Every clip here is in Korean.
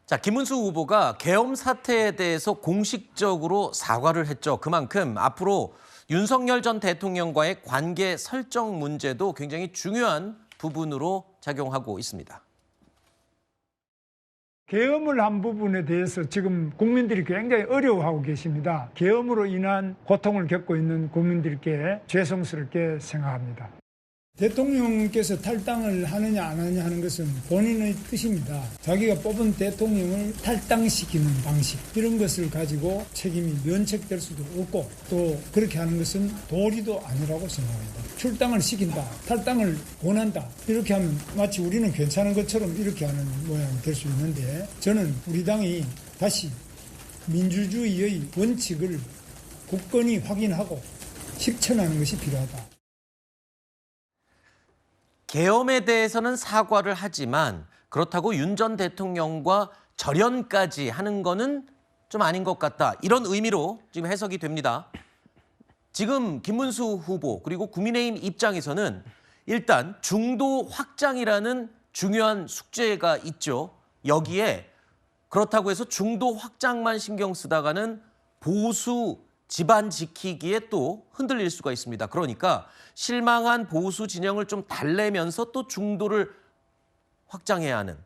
자, 김문수 후보가 계엄 사태에 대해서 공식적으로 사과를 했죠. 그만큼 앞으로 윤석열 전 대통령과의 관계 설정 문제도 굉장히 중요한 부분으로 작용하고 있습니다. 계엄을 한 부분에 대해서 지금 국민들이 굉장히 어려워하고 계십니다. 계엄으로 인한 고통을 겪고 있는 국민들께 죄송스럽게 생각합니다. 대통령께서 탈당을 하느냐 안 하느냐 하는 것은 본인의 뜻입니다. 자기가 뽑은 대통령을 탈당시키는 방식, 이런 것을 가지고 책임이 면책될 수도 없고 또 그렇게 하는 것은 도리도 아니라고 생각합니다. 출당을 시킨다, 탈당을 원한다, 이렇게 하면 마치 우리는 괜찮은 것처럼 이렇게 하는 모양이 될 수 있는데, 저는 우리 당이 다시 민주주의의 원칙을 굳건히 확인하고 실천하는 것이 필요하다. 계엄에 대해서는 사과를 하지만 그렇다고 윤 전 대통령과 절연까지 하는 거는 좀 아닌 것 같다. 이런 의미로 지금 해석이 됩니다. 지금 김문수 후보 그리고 국민의힘 입장에서는 일단 중도 확장이라는 중요한 숙제가 있죠. 여기에 그렇다고 해서 중도 확장만 신경 쓰다가는 보수 집안 지키기에 또 흔들릴 수가 있습니다. 그러니까 실망한 보수 진영을 좀 달래면서 또 중도를 확장해야 하는,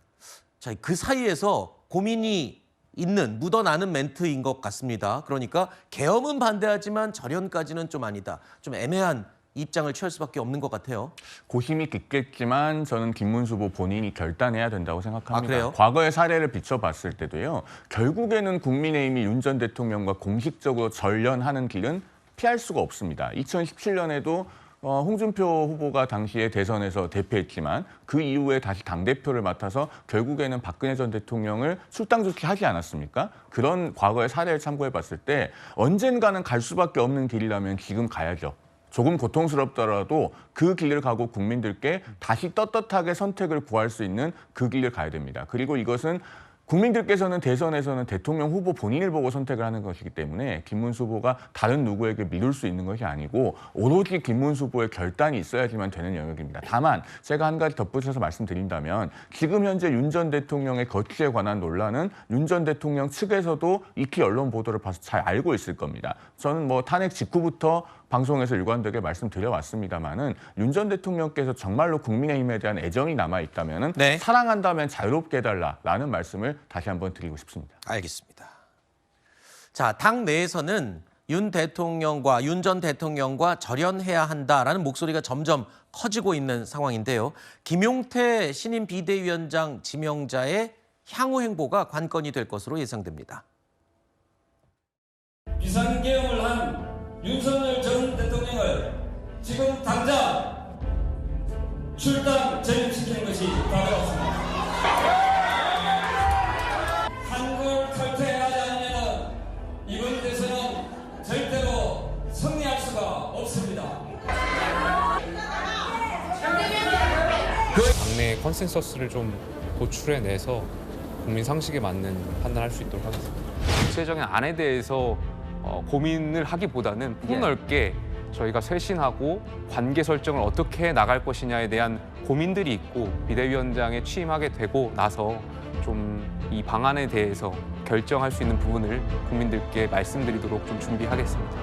자, 그 사이에서 고민이 있는, 묻어나는 멘트인 것 같습니다. 그러니까 계엄은 반대하지만 절연까지는 좀 아니다. 좀 애매한 입장을 취할 수밖에 없는 것 같아요. 고심이 깊겠지만 저는 김문수 후보 본인이 결단해야 된다고 생각합니다. 아, 그래요? 과거의 사례를 비춰봤을 때도요. 결국에는 국민의힘이 윤 전 대통령과 공식적으로 절연하는 길은 피할 수가 없습니다. 2017년에도 홍준표 후보가 당시에 대선에서 대패했지만 그 이후에 다시 당대표를 맡아서 결국에는 박근혜 전 대통령을 출당 조치하지 않았습니까? 그런 과거의 사례를 참고해봤을 때 언젠가는 갈 수밖에 없는 길이라면 지금 가야죠. 조금 고통스럽더라도 그 길을 가고 국민들께 다시 떳떳하게 선택을 구할 수 있는 그 길을 가야 됩니다. 그리고 이것은 국민들께서는 대선에서는 대통령 후보 본인을 보고 선택을 하는 것이기 때문에 김문수 후보가 다른 누구에게 미룰 수 있는 것이 아니고 오로지 김문수 후보의 결단이 있어야지만 되는 영역입니다. 다만 제가 한 가지 덧붙여서 말씀드린다면 지금 현재 윤 전 대통령의 거취에 관한 논란은 윤 전 대통령 측에서도 익히 언론 보도를 봐서 잘 알고 있을 겁니다. 저는 탄핵 직후부터 방송에서 일관되게 말씀드려왔습니다만은 윤 전 대통령께서 정말로 국민의힘에 대한 애정이 남아있다면 네. 사랑한다면 자유롭게 해달라라는 말씀을 다시 한번 드리고 싶습니다. 알겠습니다. 자, 당 내에서는 윤 전 대통령과 절연해야 한다라는 목소리가 점점 커지고 있는 상황인데요. 김용태 신임 비대위원장 지명자의 향후 행보가 관건이 될 것으로 예상됩니다. 비상계엄을 한 윤석열 전 대통령을 지금 당장 출당 전역시키는 것이 바라옵습니다. 한국을 탈퇴하지 않으면 이번 대선은 절대로 승리할 수가 없습니다. 당내 컨센서스를 좀 도출해내서 국민 상식에 맞는 판단할 수 있도록 하겠습니다. 구체적인 안에 대해서 고민을 하기보다는 폭넓게 저희가 쇄신하고 관계 설정을 어떻게 해 나갈 것이냐에 대한 고민들이 있고 비대위원장에 취임하게 되고 나서 좀 이 방안에 대해서 결정할 수 있는 부분을 국민들께 말씀드리도록 좀 준비하겠습니다.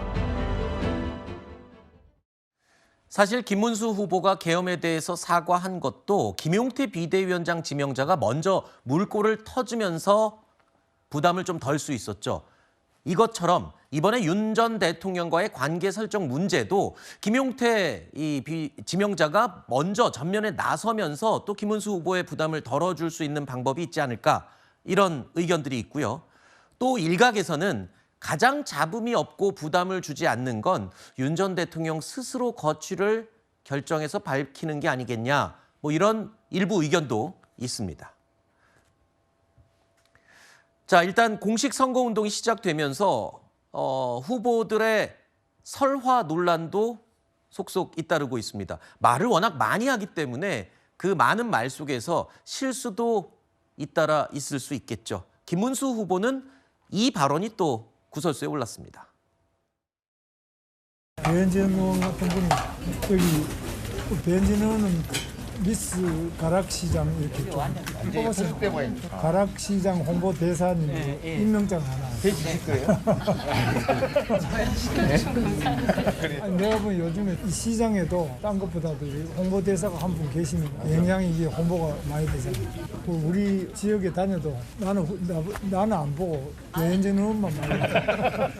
사실 김문수 후보가 계엄에 대해서 사과한 것도 김용태 비대위원장 지명자가 먼저 물꼬를 터주면서 부담을 좀 덜 수 있었죠. 이것처럼 이번에 윤 전 대통령과의 관계 설정 문제도 김용태 지명자가 먼저 전면에 나서면서 또 김문수 후보의 부담을 덜어줄 수 있는 방법이 있지 않을까, 이런 의견들이 있고요. 또 일각에서는 가장 잡음이 없고 부담을 주지 않는 건 윤 전 대통령 스스로 거취를 결정해서 밝히는 게 아니겠냐, 이런 일부 의견도 있습니다. 자, 일단 공식 선거운동이 시작되면서 후보들의 설화 논란도 속속 잇따르고 있습니다. 말을 워낙 많이 하기 때문에 그 많은 말 속에서 실수도 잇따라 있을 수 있겠죠. 김문수 후보는 이 발언이 또 구설수에 올랐습니다. 배현진 의원 같은 분이 여기 배현진 의원은 미스 가락시장 이렇게 좀 뽑았어요. 가락시장 홍보 대사님 임명장 하나. 해주실 거예요? 아니, 내가 보면 요즘에 이 시장에도 딴 것보다도 이 홍보 대사가 한 분 계시면 굉장히 이게 홍보가 많이 되잖아요. 그 우리 지역에 다녀도 나는 안 보고 여행진 의원만 많이 봐요.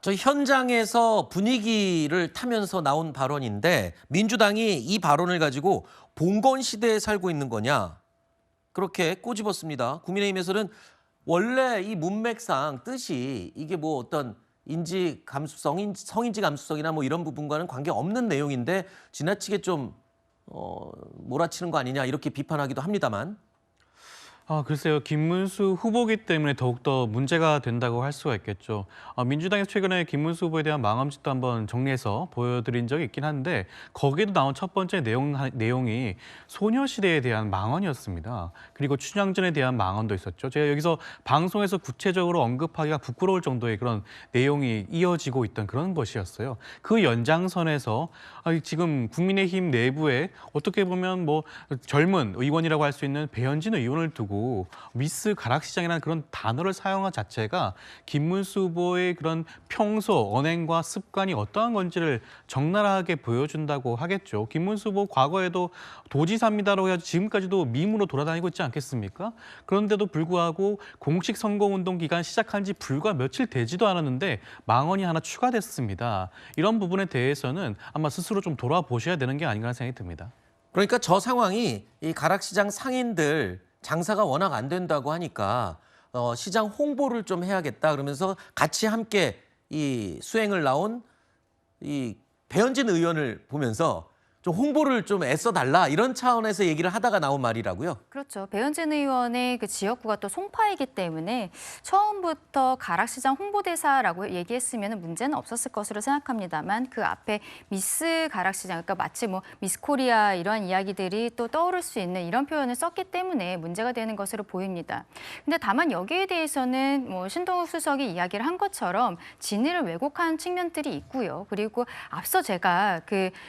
저 현장에서 분위기를 타면서 나온 발언인데 민주당이 이 발언을 가지고 봉건 시대에 살고 있는 거냐 그렇게 꼬집었습니다. 국민의힘에서는 원래 이 문맥상 뜻이 이게 뭐 어떤 인지 감수성, 성인지 감수성이나 뭐 이런 부분과는 관계 없는 내용인데 지나치게 좀 몰아치는 거 아니냐 이렇게 비판하기도 합니다만. 글쎄요. 김문수 후보기 때문에 더욱더 문제가 된다고 할 수가 있겠죠. 민주당에서 최근에 김문수 후보에 대한 망언집도 한번 정리해서 보여드린 적이 있긴 한데 거기에도 나온 첫 번째 내용이 소녀시대에 대한 망언이었습니다. 그리고 춘향전에 대한 망언도 있었죠. 제가 여기서 방송에서 구체적으로 언급하기가 부끄러울 정도의 그런 내용이 이어지고 있던 그런 것이었어요. 그 연장선에서 지금 국민의힘 내부에 어떻게 보면 뭐 젊은 의원이라고 할 수 있는 배현진 의원을 두고 미스 가락시장이라는 그런 단어를 사용한 자체가 김문수 후보의 그런 평소 언행과 습관이 어떠한 건지를 적나라하게 보여준다고 하겠죠. 김문수 후보 과거에도 도지사입니다라고 해서 지금까지도 밈으로 돌아다니고 있지 않겠습니까? 그런데도 불구하고 공식 선거운동 기간 시작한 지 불과 며칠 되지도 않았는데 망언이 하나 추가됐습니다. 이런 부분에 대해서는 아마 스스로 좀 돌아보셔야 되는 게 아닌가 하는 생각이 듭니다. 그러니까 저 상황이 이 가락시장 상인들 장사가 워낙 안 된다고 하니까 시장 홍보를 좀 해야겠다 그러면서 같이 함께 이 수행을 나온 이 배현진 의원을 보면서 좀 홍보를 좀 애써달라 이런 차원에서 얘기를 하다가 나온 말이라고요? 그렇죠. 배현진 의원의 그 지역구가 또 송파이기 때문에 처음부터 가락시장 홍보대사라고 얘기했으면 문제는 없었을 것으로 생각합니다만 그 앞에 미스 가락시장, 그러니까 마치 뭐 미스 코리아 이런 이야기들이 또 떠오를 수 있는 이런 표현을 썼기 때문에 문제가 되는 것으로 보입니다. 근데 다만 여기에 대해서는 뭐 신동욱 수석이 이야기를 한 것처럼 진위를 왜곡한 측면들이 있고요. 그리고 앞서 제가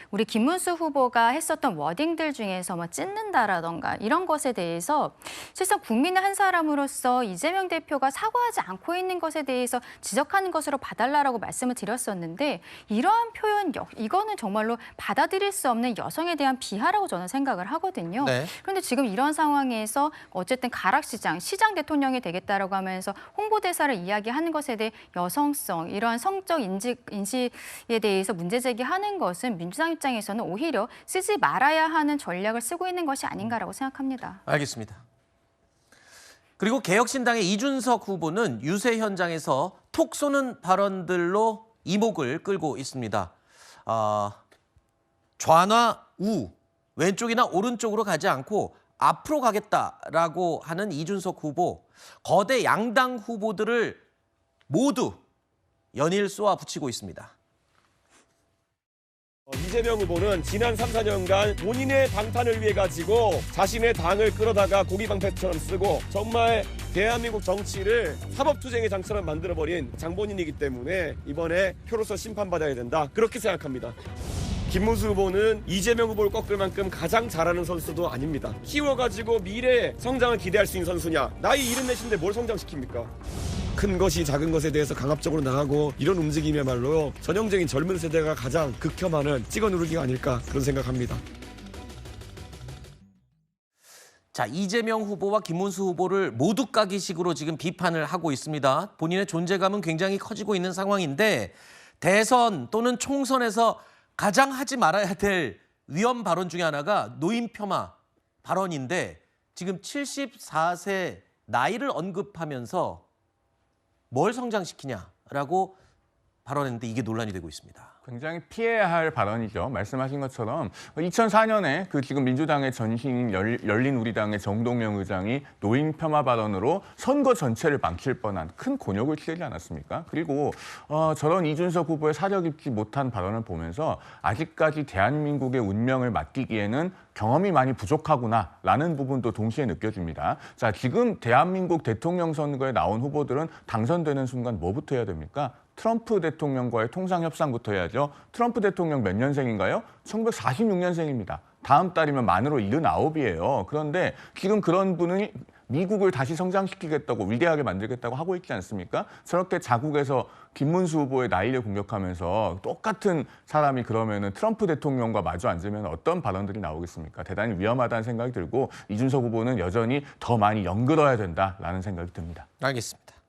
우리 김문수 후보가 했었던 워딩들 중에서 뭐 찢는다라던가 이런 것에 대해서 실상 국민의 한 사람으로서 이재명 대표가 사과하지 않고 있는 것에 대해서 지적하는 것으로 봐달라라고 말씀을 드렸었는데 이러한 표현, 이거는 정말로 받아들일 수 없는 여성에 대한 비하라고 저는 생각을 하거든요. 네. 그런데 지금 이런 상황에서 어쨌든 가락시장, 시장 대통령이 되겠다라고 하면서 홍보대사를 이야기하는 것에 대해 여성성, 이러한 성적 인식에 대해서 문제 제기하는 것은 민주당 입장에서는 오히려 쓰지 말아야 하는 전략을 쓰고 있는 것이 아닌가라고 생각합니다. 알겠습니다. 그리고 개혁신당의 이준석 후보는 유세 현장에서 톡 쏘는 발언들로 이목을 끌고 있습니다. 좌나 우, 왼쪽이나 오른쪽으로 가지 않고 앞으로 가겠다라고 하는 이준석 후보, 거대 양당 후보들을 모두 연일 쏘아붙이고 있습니다. 이재명 후보는 지난 3, 4년간 본인의 방탄을 위해 가지고 자신의 당을 끌어다가 고기방패처럼 쓰고 정말 대한민국 정치를 사법투쟁의 장처럼 만들어버린 장본인이기 때문에 이번에 표로서 심판받아야 된다. 그렇게 생각합니다. 김문수 후보는 이재명 후보를 꺾을 만큼 가장 잘하는 선수도 아닙니다. 키워가지고 미래의 성장을 기대할 수 있는 선수냐. 나이 74인데 뭘 성장시킵니까? 큰 것이 작은 것에 대해서 강압적으로 나가고 이런 움직임이야말로 전형적인 젊은 세대가 가장 극혐하는 찍어 누르기가 아닐까 그런 생각합니다. 자, 이재명 후보와 김문수 후보를 모두 까기식으로 지금 비판을 하고 있습니다. 본인의 존재감은 굉장히 커지고 있는 상황인데 대선 또는 총선에서 가장 하지 말아야 될 위험 발언 중에 하나가 노인 폄하 발언인데 지금 74세 나이를 언급하면서 뭘 성장시키냐라고 발언했는데 이게 논란이 되고 있습니다. 굉장히 피해야 할 발언이죠. 말씀하신 것처럼 2004년에 지금 민주당의 전신인 열린우리당의 정동영 의장이 노인 폄하 발언으로 선거 전체를 망칠 뻔한 큰 곤욕을 치르지 않았습니까? 그리고 저런 이준석 후보의 사려 깊지 못한 발언을 보면서 아직까지 대한민국의 운명을 맡기기에는 경험이 많이 부족하구나라는 부분도 동시에 느껴집니다. 자, 지금 대한민국 대통령 선거에 나온 후보들은 당선되는 순간 뭐부터 해야 됩니까? 트럼프 대통령과의 통상 협상부터 해야죠. 트럼프 대통령 몇 년생인가요? 1946년생입니다. 다음 달이면 만으로 79이에요. 그런데 지금 그런 분이 미국을 다시 성장시키겠다고 위대하게 만들겠다고 하고 있지 않습니까? 저렇게 자국에서 김문수 후보의 나이를 공격하면서 똑같은 사람이 그러면은 트럼프 대통령과 마주 앉으면 어떤 발언들이 나오겠습니까? 대단히 위험하다는 생각이 들고 이준석 후보는 여전히 더 많이 연글어야 된다라는 생각이 듭니다. 알겠습니다.